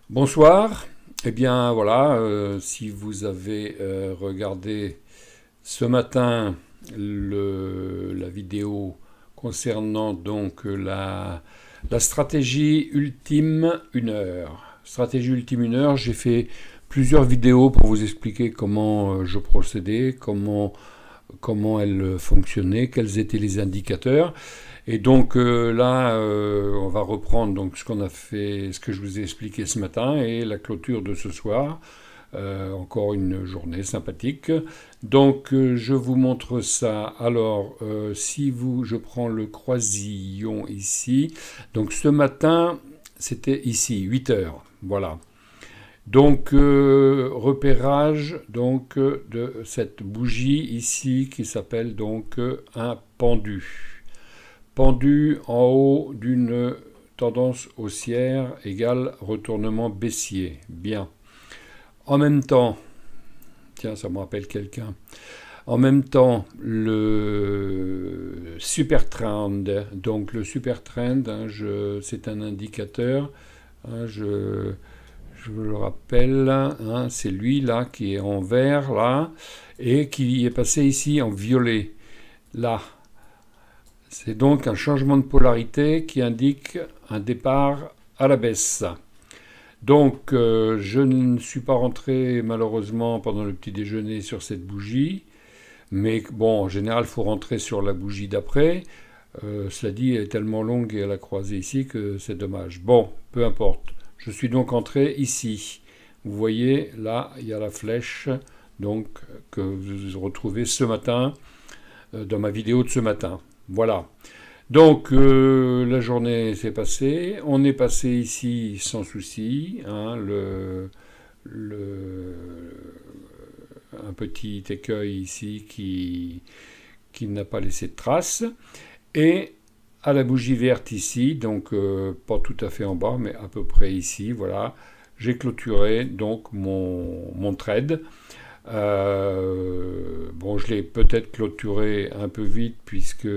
Bonsoir. Eh bien voilà, si vous avez regardé ce matin la vidéo concernant donc la stratégie ultime 1 heure. Stratégie ultime 1 heure, j'ai fait plusieurs vidéos pour vous expliquer comment je procédais, comment elle fonctionnait, quels étaient les indicateurs. Et donc là, on va reprendre donc ce qu'on a fait, ce que je vous ai expliqué ce matin et la clôture de ce soir. Encore une journée sympathique. Donc je vous montre ça. Alors si je prends le croisillon ici. Donc ce matin, c'était ici 8 heures. Voilà. Donc repérage donc de cette bougie ici qui s'appelle donc un pendu. Pendu en haut d'une tendance haussière égale retournement baissier. Bien. En même temps, tiens, ça me rappelle quelqu'un. En même temps, le super trend, donc le super trend, hein, c'est un indicateur, hein, je vous le rappelle, hein, c'est lui là qui est en vert là et qui est passé ici en violet là. C'est donc un changement de polarité qui indique un départ à la baisse. Donc je ne suis pas rentré malheureusement pendant le petit déjeuner sur cette bougie, mais bon, en général, il faut rentrer sur la bougie d'après. Cela dit, elle est tellement longue et à la croisée ici que c'est dommage. Bon, peu importe. Je suis donc entré ici. Vous voyez, là, il y a la flèche donc, que vous retrouvez ce matin dans ma vidéo de ce matin. Voilà. Donc la journée s'est passée, on est passé ici sans souci, hein, le- un petit écueil ici qui n'a pas laissé de traces, et à la bougie verte ici, donc pas tout à fait en bas, mais à peu près ici, voilà, j'ai clôturé donc mon trade. Bon, je l'ai peut-être clôturé un peu vite puisque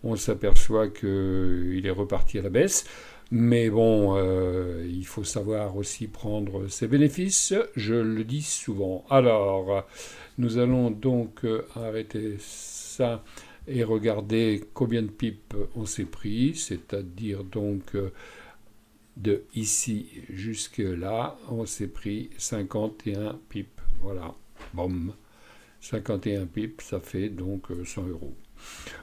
on s'aperçoit qu'il est reparti à la baisse. Mais bon, il faut savoir aussi prendre ses bénéfices, je le dis souvent. Alors, nous allons donc arrêter ça et regarder combien de pips on s'est pris, c'est-à-dire donc de ici jusque là, on s'est pris 51 pips. Voilà. Boum. 51 pips, ça fait donc 100 euros.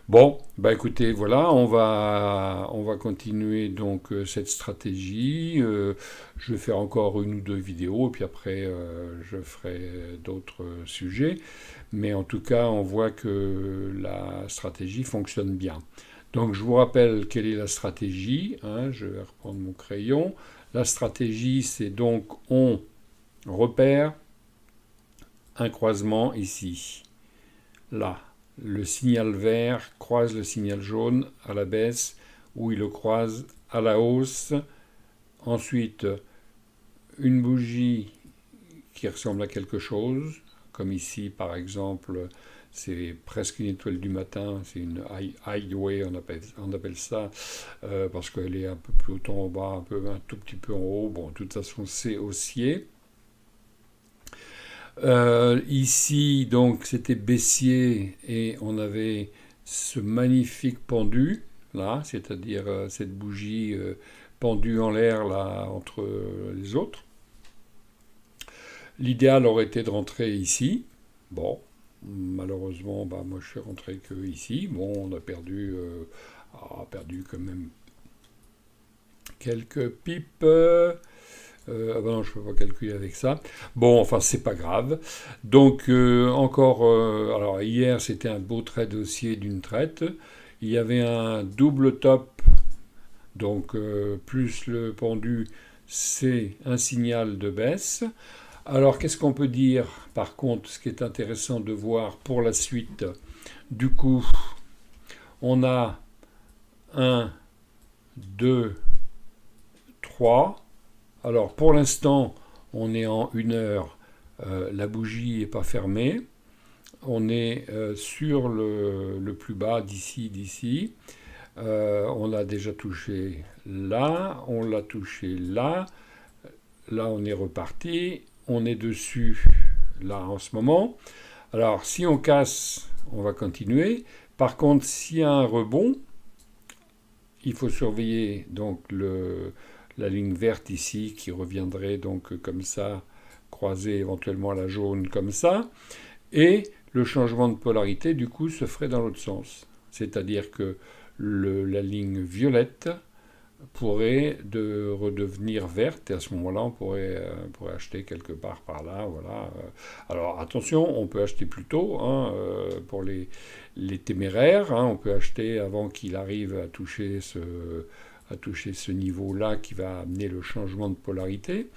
Bon, bah écoutez, voilà, on va continuer donc cette stratégie. Je vais faire encore 1 ou 2 vidéos, et puis après, je ferai d'autres sujets. Mais en tout cas, on voit que la stratégie fonctionne bien. Donc, je vous rappelle quelle est la stratégie, hein, je vais reprendre mon crayon. La stratégie, c'est donc on repère un croisement ici, là. Le signal vert croise le signal jaune à la baisse ou il le croise à la hausse. Ensuite, une bougie qui ressemble à quelque chose, comme ici par exemple, c'est presque une étoile du matin, c'est une highway, on appelle ça, parce qu'elle est un peu plus haut en bas, un tout petit peu en haut. Bon, de toute façon, c'est haussier. Ici, donc, c'était baissier et on avait ce magnifique pendu, là, c'est-à-dire cette bougie pendue en l'air, là, entre les autres. L'idéal aurait été de rentrer ici. Bon, malheureusement, bah, moi, je suis rentré que ici. Bon, on a perdu quand même quelques pipes. Ah ben non, je ne peux pas calculer avec ça. Bon, enfin, c'est pas grave. Donc, encore. Alors, hier, c'était un beau trade haussier d'une traite. Il y avait un double top. Donc, plus le pendu, c'est un signal de baisse. Alors, qu'est-ce qu'on peut dire? Par contre, ce qui est intéressant de voir pour la suite, du coup, on a un, 2, 3. Alors, pour l'instant, on est en 1 heure. La bougie n'est pas fermée. On est sur le plus bas d'ici. On l'a déjà touché là. On l'a touché là. là on est reparti, on est dessus là en ce moment. Alors si on casse, on va continuer. Par contre, s'il y a un rebond, il faut surveiller donc la ligne verte ici qui reviendrait donc comme ça, croiser éventuellement la jaune comme ça. Et le changement de polarité du coup se ferait dans l'autre sens. C'est-à-dire que la ligne violette pourrait redevenir verte et à ce moment-là on pourrait acheter quelque part par là, voilà. Alors attention, on peut acheter plus tôt hein, pour les téméraires, hein, on peut acheter avant qu'il arrive à toucher ce niveau-là qui va amener le changement de polarité.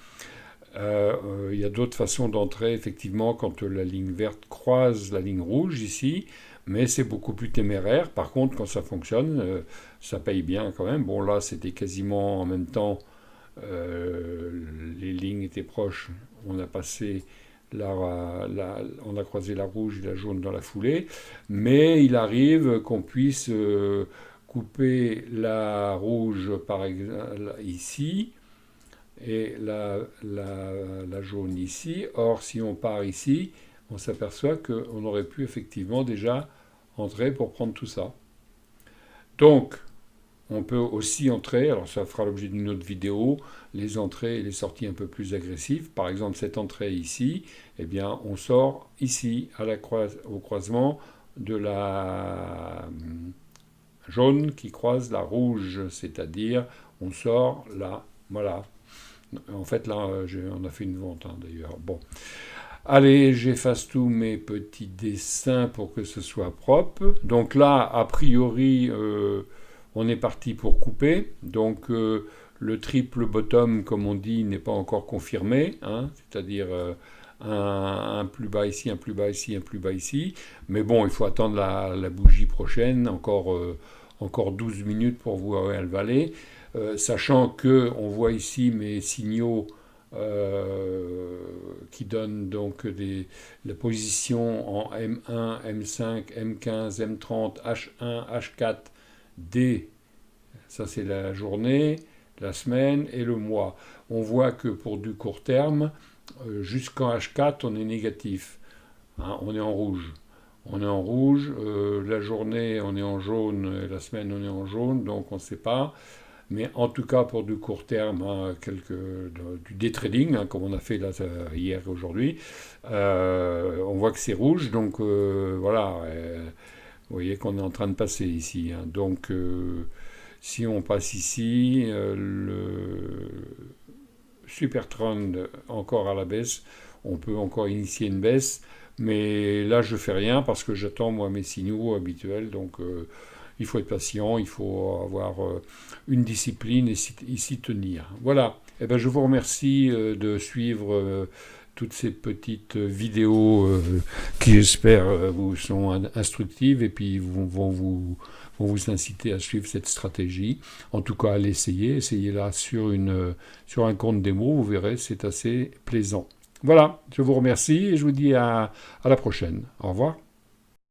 Il y a d'autres façons d'entrer effectivement quand la ligne verte croise la ligne rouge ici, mais c'est beaucoup plus téméraire. Par contre, quand ça fonctionne, ça paye bien quand même. Bon, là, c'était quasiment en même temps, les lignes étaient proches. On a passé on a croisé la rouge et la jaune dans la foulée, mais il arrive qu'on puisse couper la rouge par exemple ici et la jaune ici. Or, si on part ici, on s'aperçoit qu'on aurait pu effectivement déjà entrer pour prendre tout ça. Donc, on peut aussi entrer, alors ça fera l'objet d'une autre vidéo, les entrées et les sorties un peu plus agressives. Par exemple, cette entrée ici, eh bien, on sort ici, au croisement de la jaune qui croise la rouge, c'est-à-dire on sort là, voilà. En fait, là, on a fait une vente, hein, d'ailleurs. Bon. Allez, j'efface tous mes petits dessins pour que ce soit propre. Donc là, a priori, on est parti pour couper. Donc le triple bottom, comme on dit, n'est pas encore confirmé. Hein, c'est-à-dire un plus bas ici, un plus bas ici, un plus bas ici. Mais bon, il faut attendre la bougie prochaine. Encore 12 minutes pour voir où elle va aller. Sachant que on voit ici mes signaux qui donnent donc la position en M1, M5, M15, M30, H1, H4, D. Ça c'est la journée, la semaine et le mois. On voit que pour du court terme, jusqu'en H4, on est négatif. Hein, on est en rouge. On est en rouge, la journée on est en jaune, la semaine on est en jaune, donc on ne sait pas. Mais en tout cas, pour du court terme, hein, du day trading, hein, comme on a fait là, hier et aujourd'hui, on voit que c'est rouge. Donc voilà, vous voyez qu'on est en train de passer ici. Hein. Donc si on passe ici, le super trend encore à la baisse, on peut encore initier une baisse. Mais là, je ne fais rien parce que j'attends moi mes signaux habituels. Donc il faut être patient, il faut avoir une discipline et s'y tenir. Voilà. Eh ben, je vous remercie de suivre toutes ces petites vidéos qui, j'espère, vous sont instructives et puis vont vous inciter à suivre cette stratégie. En tout cas, à l'essayer. Essayez-la sur un compte démo. Vous verrez, c'est assez plaisant. Voilà. Je vous remercie et je vous dis à la prochaine. Au revoir.